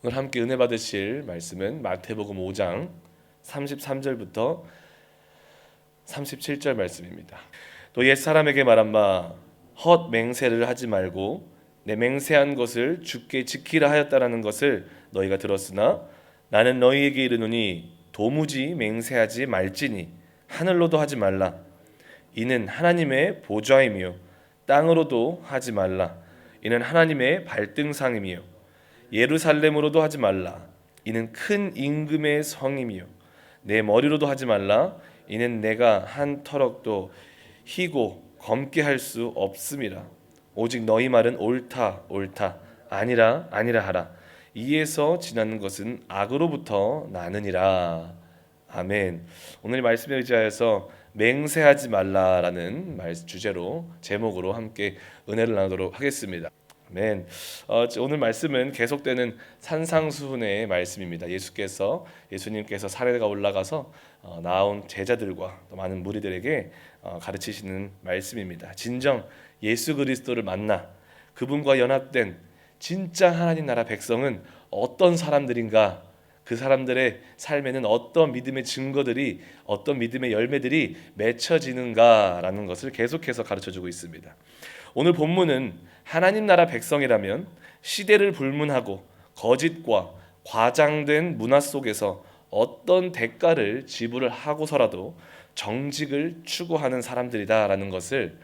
오늘 함께 은혜 받으실 말씀은 마태복음 5장 33절부터 37절 말씀입니다. 또 옛 사람에게 말한 바 헛 맹세를 하지 말고 내 맹세한 것을 주께 지키라 하였다라는 것을 너희가 들었으나 나는 너희에게 이르노니 도무지 맹세하지 말지니 하늘로도 하지 말라. 이는 하나님의 보좌이며 땅으로도 하지 말라. 이는 하나님의 발등상이며 예루살렘으로도 하지 말라. 이는 큰 임금의 성이며 내 머리로도 하지 말라. 이는 내가 한 터럭도 희고 검게 할 수 없음이라. 오직 너희 말은 옳다 옳다 아니라 아니라 하라. 이에서 지나는 것은 악으로부터 나느니라. 아멘. 오늘 말씀에 의지하여서 맹세하지 말라라는 주제로 제목으로 함께 은혜를 나누도록 하겠습니다. 아멘. 오늘 말씀은 계속되는 산상수훈의 말씀입니다. 예수님께서 산에가 올라가서 나온 제자들과 또 많은 무리들에게 가르치시는 말씀입니다. 진정 예수 그리스도를 만나 그분과 연합된 진짜 하나님 나라 백성은 어떤 사람들인가, 그 사람들의 삶에는 어떤 믿음의 증거들이, 어떤 믿음의 열매들이 맺혀지는가라는 것을 계속해서 가르쳐주고 있습니다. 오늘 본문은 하나님 나라 백성이라면 시대를 불문하고 거짓과 과장된 문화 속에서 어떤 대가를 지불을 하고서라도 정직을 추구하는 사람들이다라는 것을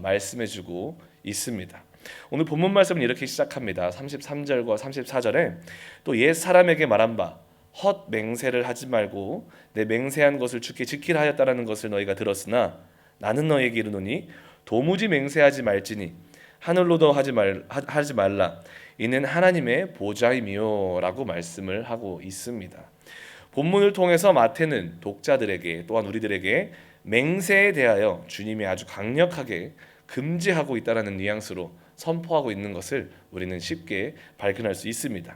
말씀해주고 있습니다. 오늘 본문 말씀은 이렇게 시작합니다. 33절과 34절에 또 옛 사람에게 말한 바 헛 맹세를 하지 말고 내 맹세한 것을 주께 지키라 하였다라는 것을 너희가 들었으나 나는 너희에게 이르노니 도무지 맹세하지 말지니 하늘로도 하지 말라. 이는 하나님의 보좌이며 라고 말씀을 하고 있습니다. 본문을 통해서 마태는 독자들에게 또한 우리들에게 맹세에 대하여 주님이 아주 강력하게 금지하고 있다는 뉘앙스로 선포하고 있는 것을 우리는 쉽게 발견할 수 있습니다.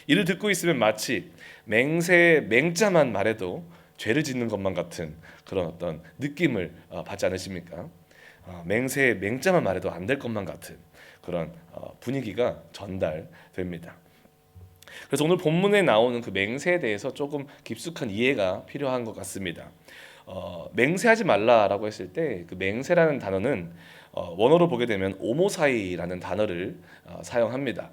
이를 듣고 있으면 마치 맹자만 말해도 죄를 짓는 것만 같은 그런 어떤 느낌을 받지 않으십니까? 맹자만 말해도 안 될 것만 같은 그런 분위기가 전달됩니다. 그래서 오늘 본문에 나오는 그 맹세에 대해서 조금 깊숙한 이해가 필요한 것 같습니다. 맹세하지 말라라고 했을 때 그 맹세라는 단어는 원어로 보게 되면 오모사이라는 단어를 사용합니다.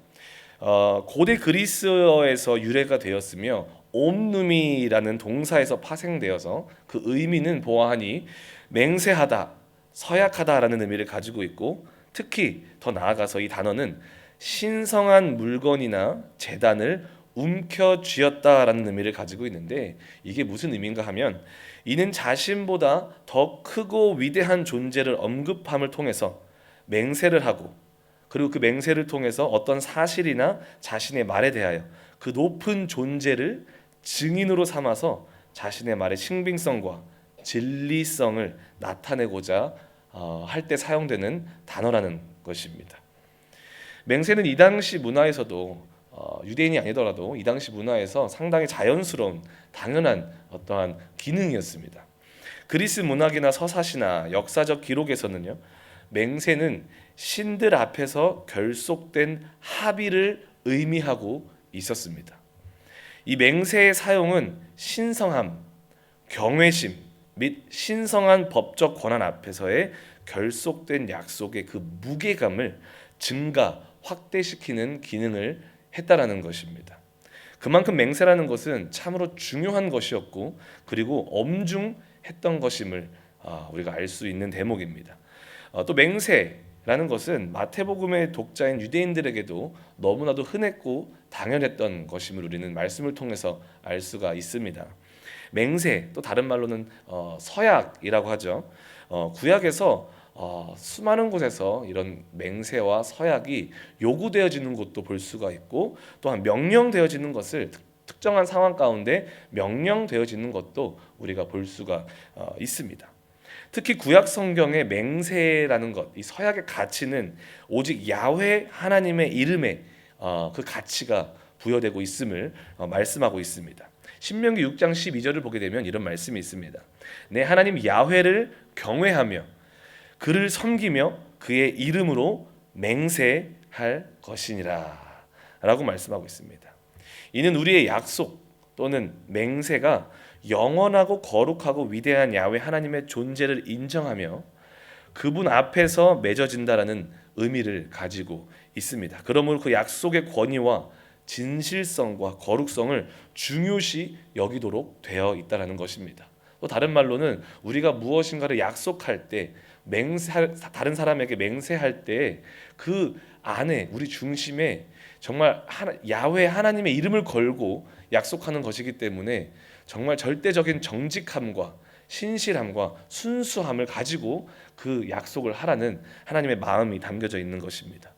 고대 그리스어에서 유래가 되었으며 옴누미라는 동사에서 파생되어서 그 의미는 보아하니 맹세하다, 서약하다라는 의미를 가지고 있고, 특히 더 나아가서 이 단어는 신성한 물건이나 제단을 움켜쥐었다라는 의미를 가지고 있는데, 이게 무슨 의미인가 하면 이는 자신보다 더 크고 위대한 존재를 언급함을 통해서 맹세를 하고, 그리고 그 맹세를 통해서 어떤 사실이나 자신의 말에 대하여 그 높은 존재를 증인으로 삼아서 자신의 말의 신빙성과 진리성을 나타내고자 할 때 사용되는 단어라는 것입니다. 맹세는 이 당시 문화에서도 유대인이 아니더라도 이 당시 문화에서 상당히 자연스러운 당연한 어떠한 기능이었습니다. 그리스 문학이나 서사시나 역사적 기록에서는요, 맹세는 신들 앞에서 결속된 합의를 의미하고 있었습니다. 이 맹세의 사용은 신성함, 경외심 및 신성한 법적 권한 앞에서의 결속된 약속의 그 무게감을 증가, 확대시키는 기능을 했다라는 것입니다. 그만큼 맹세라는 것은 참으로 중요한 것이었고, 그리고 엄중했던 것임을 우리가 알 수 있는 대목입니다. 또 맹세라는 것은 마태복음의 독자인 유대인들에게도 너무나도 흔했고 당연했던 것임을 우리는 말씀을 통해서 알 수가 있습니다. 맹세, 또 다른 말로는 서약이라고 하죠. 구약에서 수많은 곳에서 이런 맹세와 서약이 요구되어지는 것도 볼 수가 있고, 또한 명령되어지는 것을 특정한 상황 가운데 명령되어지는 것도 우리가 볼 수가 있습니다. 특히 구약 성경의 맹세라는 것, 이 서약의 가치는 오직 야훼 하나님의 이름에 그 가치가 부여되고 있음을 말씀하고 있습니다. 신명기 6장 12절을 보게 되면 이런 말씀이 있습니다. 내 하나님 야훼를 경외하며 그를 섬기며 그의 이름으로 맹세할 것이니라 라고 말씀하고 있습니다. 이는 우리의 약속 또는 맹세가 영원하고 거룩하고 위대한 야훼 하나님의 존재를 인정하며 그분 앞에서 맺어진다라는 의미를 가지고 있습니다. 그러므로 그 약속의 권위와 진실성과 거룩성을 중요시 여기도록 되어 있다라는 것입니다. 또 다른 말로는 우리가 무엇인가를 약속할 때 다른 사람에게 맹세할 때 그 안에 우리 중심에 정말 야훼 하나님의 이름을 걸고 약속하는 것이기 때문에 정말 절대적인 정직함과 신실함과 순수함을 가지고 그 약속을 하라는 하나님의 마음이 담겨져 있는 것입니다.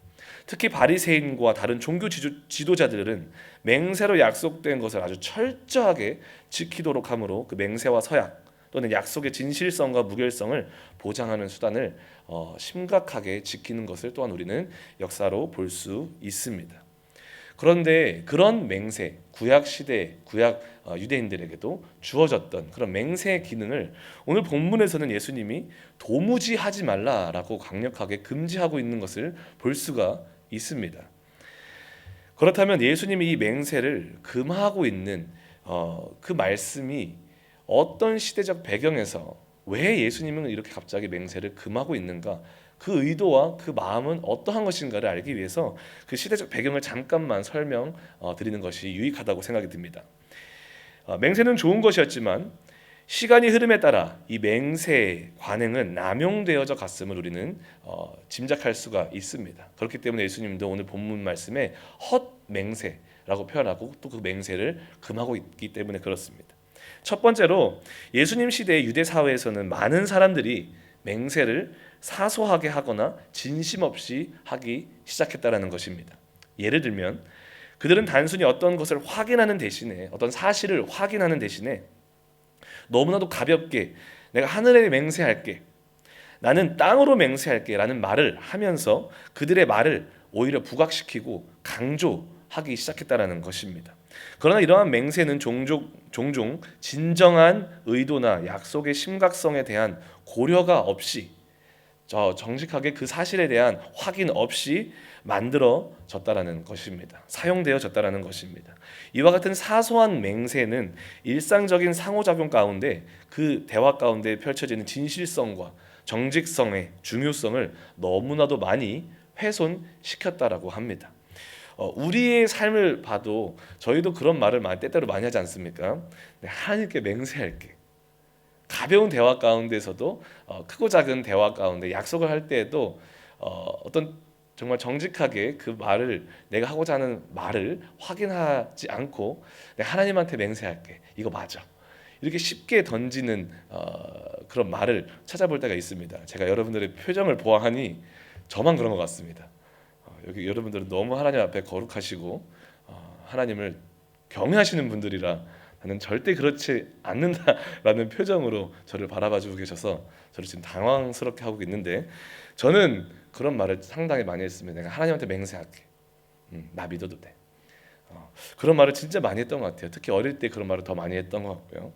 특히 바리새인과 다른 종교 지도자들은 맹세로 약속된 것을 아주 철저하게 지키도록 함으로 그 맹세와 서약 또는 약속의 진실성과 무결성을 보장하는 수단을 심각하게 지키는 것을 또한 우리는 역사로 볼 수 있습니다. 그런데 그런 맹세, 구약 시대 구약 유대인들에게도 주어졌던 그런 맹세의 기능을 오늘 본문에서는 예수님이 도무지 하지 말라라고 강력하게 금지하고 있는 것을 볼 수가 있습니다. 그렇다면 예수님이 이 맹세를 금하고 있는 그 말씀이 어떤 시대적 배경에서 왜 예수님은 이렇게 갑자기 맹세를 금하고 있는가, 그 의도와 그 마음은 어떠한 것인가를 알기 위해서 그 시대적 배경을 잠깐만 설명 드리는 것이 유익하다고 생각이 듭니다. 맹세는 좋은 것이었지만 시간이 흐름에 따라 이 맹세의 관행은 남용되어져 갔음을 우리는 짐작할 수가 있습니다. 그렇기 때문에 예수님도 오늘 본문 말씀에 헛맹세라고 표현하고 또 그 맹세를 금하고 있기 때문에 그렇습니다. 첫 번째로 예수님 시대의 유대 사회에서는 많은 사람들이 맹세를 사소하게 하거나 진심 없이 하기 시작했다라는 것입니다. 예를 들면 그들은 단순히 어떤 것을 확인하는 대신에, 어떤 사실을 확인하는 대신에 너무나도 가볍게 내가 하늘에 맹세할게, 나는 땅으로 맹세할게 라는 말을 하면서 그들의 말을 오히려 부각시키고 강조하기 시작했다라는 것입니다. 그러나 이러한 맹세는 종종 진정한 의도나 약속의 심각성에 대한 고려가 없이 정직하게 그 사실에 대한 확인 없이 만들어졌다라는 것입니다. 사용되어졌다라는 것입니다. 이와 같은 사소한 맹세는 일상적인 상호작용 가운데 그 대화 가운데 펼쳐지는 진실성과 정직성의 중요성을 너무나도 많이 훼손시켰다라고 합니다. 우리의 삶을 봐도 저희도 그런 말을 때때로 많이 하지 않습니까? 하나님께 맹세할게. 가벼운 대화 가운데서도 크고 작은 대화 가운데 약속을 할 때에도 어떤 정말 정직하게 그 말을, 내가 하고자 하는 말을 확인하지 않고 내가 하나님한테 맹세할게, 이거 맞아, 이렇게 쉽게 던지는 그런 말을 찾아볼 때가 있습니다. 제가 여러분들의 표정을 보아하니 저만 그런 것 같습니다. 여기 여러분들은 너무 하나님 앞에 거룩하시고 하나님을 경외하시는 분들이라 나는 절대 그렇지 않는다라는 표정으로 저를 바라봐주고 계셔서 저를 지금 당황스럽게 하고 있는데, 저는 그런 말을 상당히 많이 했습니다. 내가 하나님한테 맹세할게. 나 믿어도 돼. 그런 말을 진짜 많이 했던 것 같아요. 특히 어릴 때 그런 말을 더 많이 했던 것 같고요.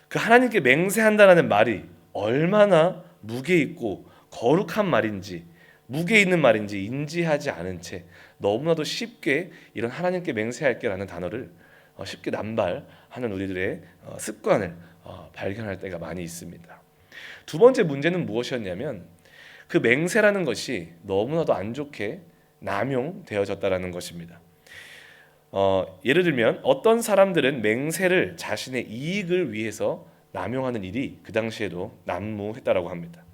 그 하나님께 맹세한다는 말이 얼마나 무게 있고 거룩한 말인지, 무게 있는 말인지 인지하지 않은 채 너무나도 쉽게 이런 하나님께 맹세할게라는 단어를 쉽게 남발하는 우리들의 습관을 발견할 때가 많이 있습니다. 두 번째 문제는 무엇이었냐면 그 맹세라는 것이 너무나도 안 좋게 남용되어졌다라는 것입니다. 예를 들면 어떤 사람들은 맹세를 자신의 이익을 위해서 남용하는 일이 그 당시에도 난무했다라고 합니다.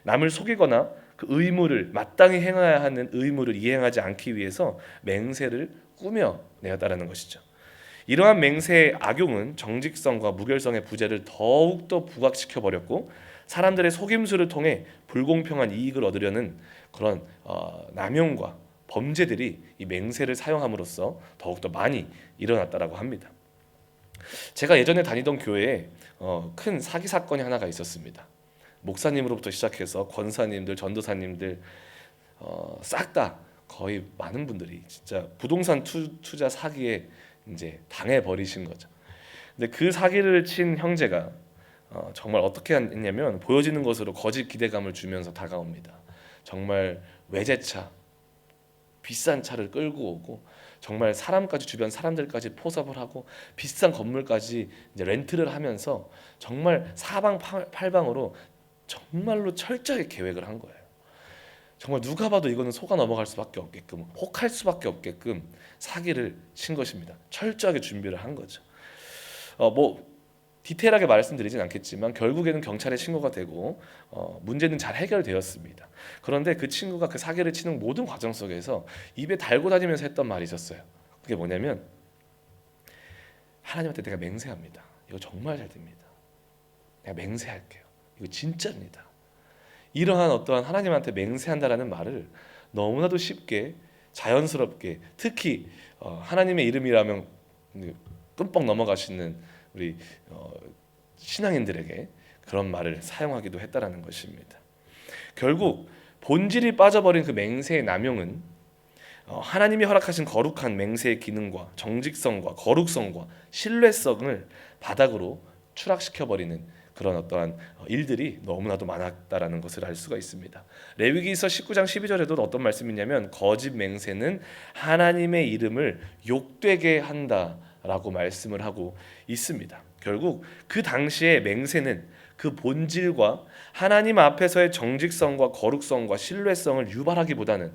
남을 속이거나 그 의무를, 마땅히 행해야 하는 의무를 이행하지 않기 위해서 맹세를 꾸며내었다라는 것이죠. 이러한 맹세의 악용은 정직성과 무결성의 부재를 더욱더 부각시켜 버렸고 사람들의 속임수를 통해 불공평한 이익을 얻으려는 그런 남용과 범죄들이 이 맹세를 사용함으로써 더욱더 많이 일어났다라고 합니다. 제가 예전에 다니던 교회에 큰 사기 사건이 하나가 있었습니다. 목사님으로부터 시작해서 권사님들, 전도사님들 싹 다 거의 많은 분들이 진짜 부동산 투자 사기에 이제 당해 버리신 거죠. 근데 그 사기를 친 형제가 정말 어떻게 했냐면 보여지는 것으로 거짓 기대감을 주면서 다가옵니다. 정말 외제차, 비싼 차를 끌고 오고 정말 사람까지 주변 사람들까지 포섭을 하고 비싼 건물까지 이제 렌트를 하면서 정말 사방팔방으로 정말로 철저하게 계획을 한 거예요. 정말 누가 봐도 이거는 속아 넘어갈 수밖에 없게끔, 혹할 수밖에 없게끔 사기를 친 것입니다. 철저하게 준비를 한 거죠. 뭐 디테일하게 말씀드리진 않겠지만 결국에는 경찰에 신고가 되고 문제는 잘 해결되었습니다. 그런데 그 친구가 그 사기를 치는 모든 과정 속에서 입에 달고 다니면서 했던 말이 있었어요. 그게 뭐냐면, 하나님한테 내가 맹세합니다. 이거 정말 잘 됩니다. 내가 맹세할게요. 이거 진짜입니다. 이러한 어떠한 하나님한테 맹세한다라는 말을 너무나도 쉽게 자연스럽게, 특히 하나님의 이름이라면 끔뻑 넘어가시는 우리 신앙인들에게 그런 말을 사용하기도 했다라는 것입니다. 결국 본질이 빠져버린 그 맹세의 남용은 하나님이 허락하신 거룩한 맹세의 기능과 정직성과 거룩성과 신뢰성을 바닥으로 추락시켜버리는 그런 어떠한 일들이 너무나도 많았다라는 것을 알 수가 있습니다. 레위기서 19장 12절에도 어떤 말씀이 있냐면, 거짓 맹세는 하나님의 이름을 욕되게 한다라고 말씀을 하고 있습니다. 결국 그 당시에 맹세는 그 본질과 하나님 앞에서의 정직성과 거룩성과 신뢰성을 유발하기보다는,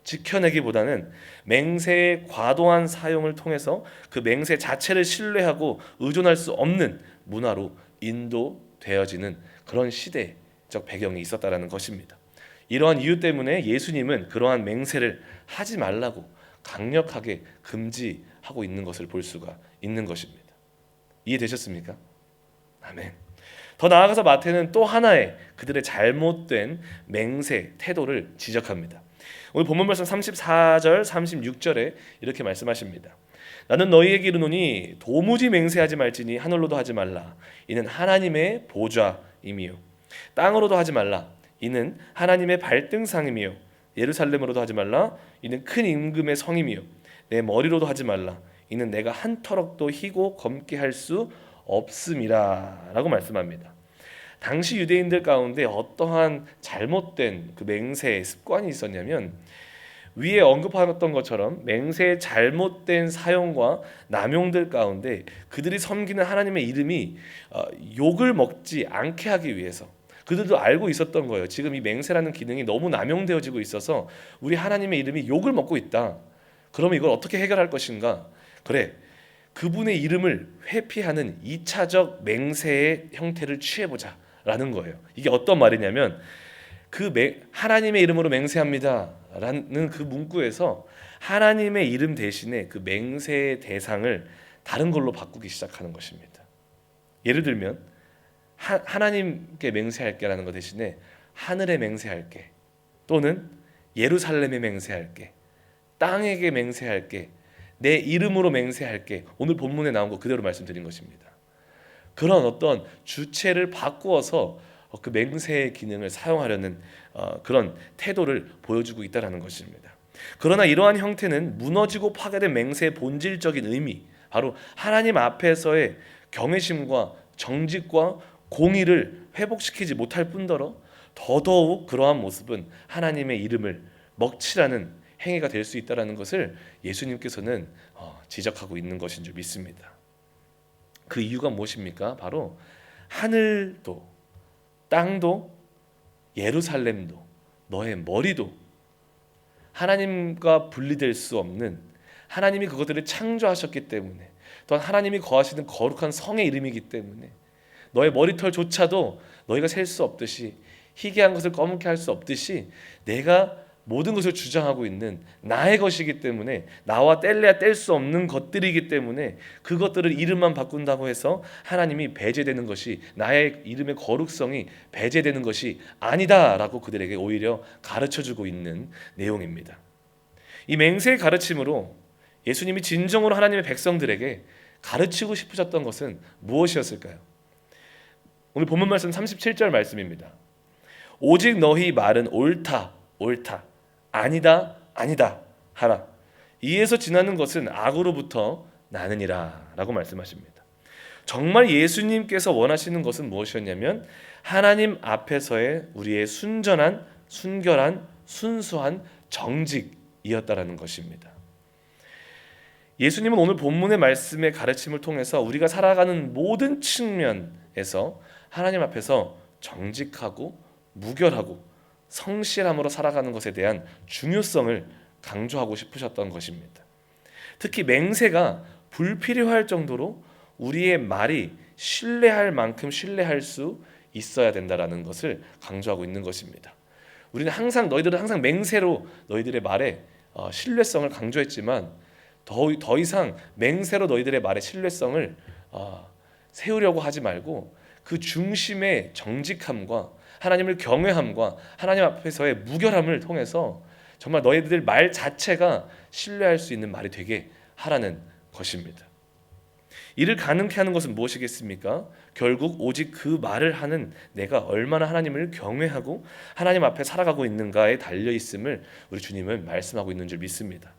지켜내기보다는 맹세의 과도한 사용을 통해서 그 맹세 자체를 신뢰하고 의존할 수 없는 문화로 인도되어지는 그런 시대적 배경이 있었다라는 것입니다. 이러한 이유 때문에 예수님은 그러한 맹세를 하지 말라고 강력하게 금지하고 있는 것을 볼 수가 있는 것입니다. 이해되셨습니까? 아멘. 더 나아가서 마태는 또 하나의 그들의 잘못된 맹세 태도를 지적합니다. 오늘 본문 말씀 34절 36절에 이렇게 말씀하십니다. 나는 너희에게 이르노니 도무지 맹세하지 말지니 하늘로도 하지 말라. 이는 하나님의 보좌임이요. 땅으로도 하지 말라. 이는 하나님의 발등상임이요. 예루살렘으로도 하지 말라. 이는 큰 임금의 성임이요. 내 머리로도 하지 말라. 이는 내가 한 터럭도 희고 검게 할 수 없음이라 라고 말씀합니다. 당시 유대인들 가운데 어떠한 잘못된 그 맹세의 습관이 있었냐면, 위에 언급하였던 것처럼 맹세의 잘못된 사용과 남용들 가운데 그들이 섬기는 하나님의 이름이 욕을 먹지 않게 하기 위해서, 그들도 알고 있었던 거예요. 지금 이 맹세라는 기능이 너무 남용되어지고 있어서 우리 하나님의 이름이 욕을 먹고 있다. 그러면 이걸 어떻게 해결할 것인가? 그래, 그분의 이름을 회피하는 2차적 맹세의 형태를 취해보자 라는 거예요. 이게 어떤 말이냐면, 하나님의 이름으로 맹세합니다 라는 그 문구에서 하나님의 이름 대신에 그 맹세의 대상을 다른 걸로 바꾸기 시작하는 것입니다. 예를 들면 하나님께 맹세할게 라는 것 대신에 하늘에 맹세할게, 또는 예루살렘에 맹세할게, 땅에게 맹세할게, 내 이름으로 맹세할게, 오늘 본문에 나온 거 그대로 말씀드린 것입니다. 그런 어떤 주체를 바꾸어서 그 맹세의 기능을 사용하려는 그런 태도를 보여주고 있다는 것입니다. 그러나 이러한 형태는 무너지고 파괴된 맹세의 본질적인 의미, 바로 하나님 앞에서의 경외심과 정직과 공의를 회복시키지 못할 뿐더러 더더욱 그러한 모습은 하나님의 이름을 먹칠하는 행위가 될 수 있다는 것을 예수님께서는 지적하고 있는 것인 줄 믿습니다. 그 이유가 무엇입니까? 바로 하늘도 땅도 예루살렘도 너의 머리도 하나님과 분리될 수 없는, 하나님이 그것들을 창조하셨기 때문에, 또한 하나님이 거하시는 거룩한 성의 이름이기 때문에 너의 머리털조차도 너희가 셀 수 없듯이, 희귀한 것을 검게 할 수 없듯이 내가 모든 것을 주장하고 있는 나의 것이기 때문에, 나와 뗄래야 뗄 수 없는 것들이기 때문에 그것들을 이름만 바꾼다고 해서 하나님이 배제되는 것이, 나의 이름의 거룩성이 배제되는 것이 아니다라고 그들에게 오히려 가르쳐주고 있는 내용입니다. 이 맹세의 가르침으로 예수님이 진정으로 하나님의 백성들에게 가르치고 싶으셨던 것은 무엇이었을까요? 오늘 본문 말씀 37절 말씀입니다. 오직 너희 말은 옳다 옳다, 아니다 아니다 하라. 이에서 지나는 것은 악으로부터 나느니라 라고 말씀하십니다. 정말 예수님께서 원하시는 것은 무엇이었냐면, 하나님 앞에서의 우리의 순전한, 순결한, 순수한 정직이었다라는 것입니다. 예수님은 오늘 본문의 말씀의 가르침을 통해서 우리가 살아가는 모든 측면에서 하나님 앞에서 정직하고 무결하고 성실함으로 살아가는 것에 대한 중요성을 강조하고 싶으셨던 것입니다. 특히 맹세가 불필요할 정도로 우리의 말이 신뢰할 만큼 신뢰할 수 있어야 된다라는 것을 강조하고 있는 것입니다. 너희들은 항상 맹세로 너희들의 말에 신뢰성을 강조했지만 더 이상 맹세로 너희들의 말의 신뢰성을 세우려고 하지 말고 그 중심의 정직함과 하나님을 경외함과 하나님 앞에서의 무결함을 통해서 정말 너희들 말 자체가 신뢰할 수 있는 말이 되게 하라는 것입니다. 이를 가능케 하는 것은 무엇이겠습니까? 결국 오직 그 말을 하는 내가 얼마나 하나님을 경외하고 하나님 앞에 살아가고 있는가에 달려 있음을 우리 주님은 말씀하고 있는 줄 믿습니다.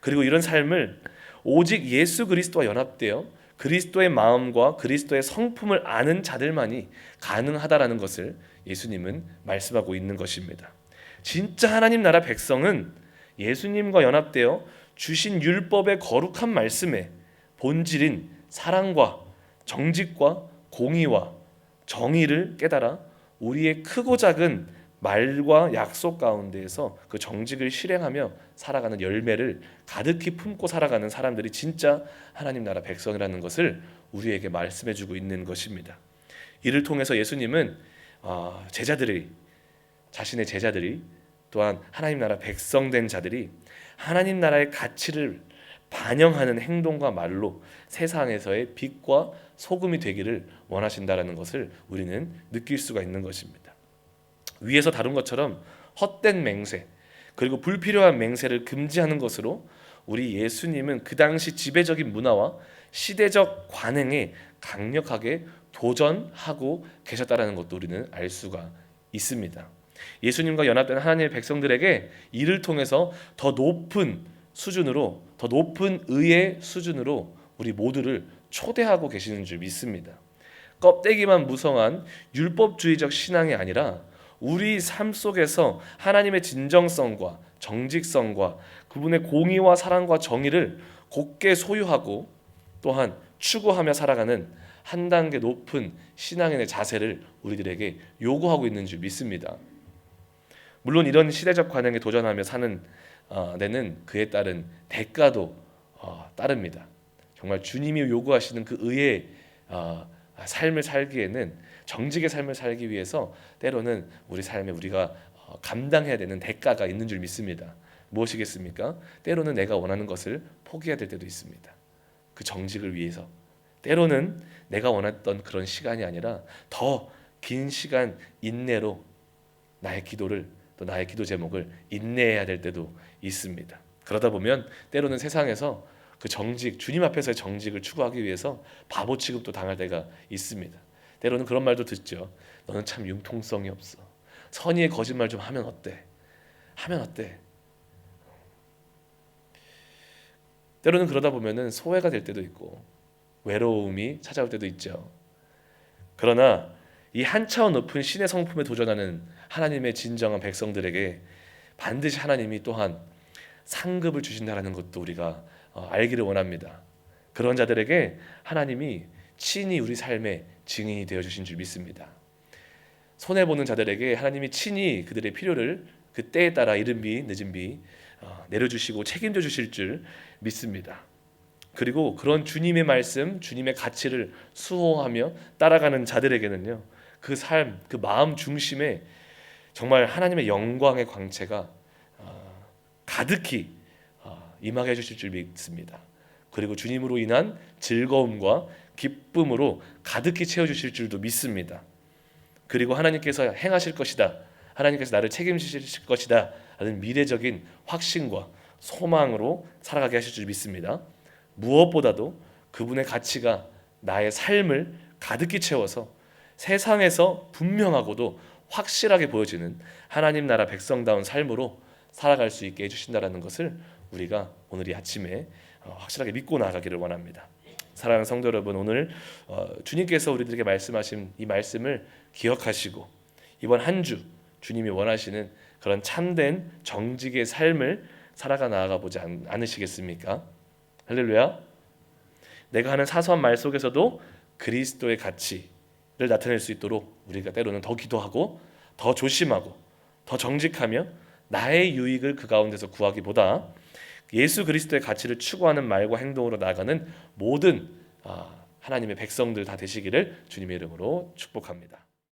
그리고 이런 삶을 오직 예수 그리스도와 연합되어 그리스도의 마음과 그리스도의 성품을 아는 자들만이 가능하다라는 것을 예수님은 말씀하고 있는 것입니다. 진짜 하나님 나라 백성은 예수님과 연합되어 주신 율법의 거룩한 말씀에 본질인 사랑과 정직과 공의와 정의를 깨달아 우리의 크고 작은 말과 약속 가운데에서 그 정직을 실행하며 살아가는 열매를 가득히 품고 살아가는 사람들이 진짜 하나님 나라 백성이라는 것을 우리에게 말씀해주고 있는 것입니다. 이를 통해서 예수님은 자신의 제자들이 또한 하나님 나라 백성된 자들이 하나님 나라의 가치를 반영하는 행동과 말로 세상에서의 빛과 소금이 되기를 원하신다라는 것을 우리는 느낄 수가 있는 것입니다. 위에서 다룬 것처럼 헛된 맹세 그리고 불필요한 맹세를 금지하는 것으로 우리 예수님은 그 당시 지배적인 문화와 시대적 관행에 강력하게 도전하고 계셨다라는 것도 우리는 알 수가 있습니다. 예수님과 연합된 하나님의 백성들에게 이를 통해서 더 높은 의의 수준으로 우리 모두를 초대하고 계시는 줄 믿습니다. 껍데기만 무성한 율법주의적 신앙이 아니라 우리 삶 속에서 하나님의 진정성과 정직성과 그분의 공의와 사랑과 정의를 곧게 소유하고 또한 추구하며 살아가는 한 단계 높은 신앙인의 자세를 우리들에게 요구하고 있는 줄 믿습니다. 물론 이런 시대적 관행에 도전하며 사는 데는 그에 따른 대가도 따릅니다. 정말 주님이 요구하시는 그 의의 삶을 살기에는 정직의 삶을 살기 위해서 때로는 우리 삶에 우리가 감당해야 되는 대가가 있는 줄 믿습니다. 무엇이겠습니까? 때로는 내가 원하는 것을 포기해야 될 때도 있습니다. 그 정직을 위해서 때로는 내가 원했던 그런 시간이 아니라 더 긴 시간 인내로 나의 기도를 또 나의 기도 제목을 인내해야 될 때도 있습니다. 그러다 보면 때로는 세상에서 그 정직, 주님 앞에서의 정직을 추구하기 위해서 바보 취급도 당할 때가 있습니다. 때로는 그런 말도 듣죠. 너는 참 융통성이 없어. 선의의 거짓말 좀 하면 어때? 때로는 그러다 보면은 소외가 될 때도 있고 외로움이 찾아올 때도 있죠. 그러나 이 한 차원 높은 신의 성품에 도전하는 하나님의 진정한 백성들에게 반드시 하나님이 또한 상급을 주신다는 것도 우리가 알기를 원합니다. 그런 자들에게 하나님이 친히 우리 삶의 증인이 되어 주신 줄 믿습니다. 손해 보는 자들에게 하나님이 친히 그들의 필요를 그 때에 따라 이른 비 늦은 비 내려주시고 책임져 주실 줄 믿습니다. 그리고 그런 주님의 말씀, 주님의 가치를 수호하며 따라가는 자들에게는요, 그 삶, 그 마음 중심에 정말 하나님의 영광의 광채가 가득히 임하게 해주실 줄 믿습니다. 그리고 주님으로 인한 즐거움과 기쁨으로 가득히 채워주실 줄도 믿습니다. 그리고 하나님께서 행하실 것이다, 하나님께서 나를 책임지실 것이다 라는 미래적인 확신과 소망으로 살아가게 하실 줄 믿습니다. 무엇보다도 그분의 가치가 나의 삶을 가득히 채워서 세상에서 분명하고도 확실하게 보여지는 하나님 나라 백성다운 삶으로 살아갈 수 있게 해주신다는 것을 우리가 오늘 이 아침에 확실하게 믿고 나아가기를 원합니다. 사랑하는 성도 여러분, 오늘 주님께서 우리들에게 말씀하신 이 말씀을 기억하시고 이번 한 주 주님이 원하시는 그런 참된 정직의 삶을 살아가 나아가 보지 않으시겠습니까? 할렐루야. 내가 하는 사소한 말 속에서도 그리스도의 가치를 나타낼 수 있도록 우리가 때로는 더 기도하고 더 조심하고 더 정직하며 나의 유익을 그 가운데서 구하기보다 예수 그리스도의 가치를 추구하는 말과 행동으로 나아가는 모든 하나님의 백성들 다 되시기를 주님의 이름으로 축복합니다.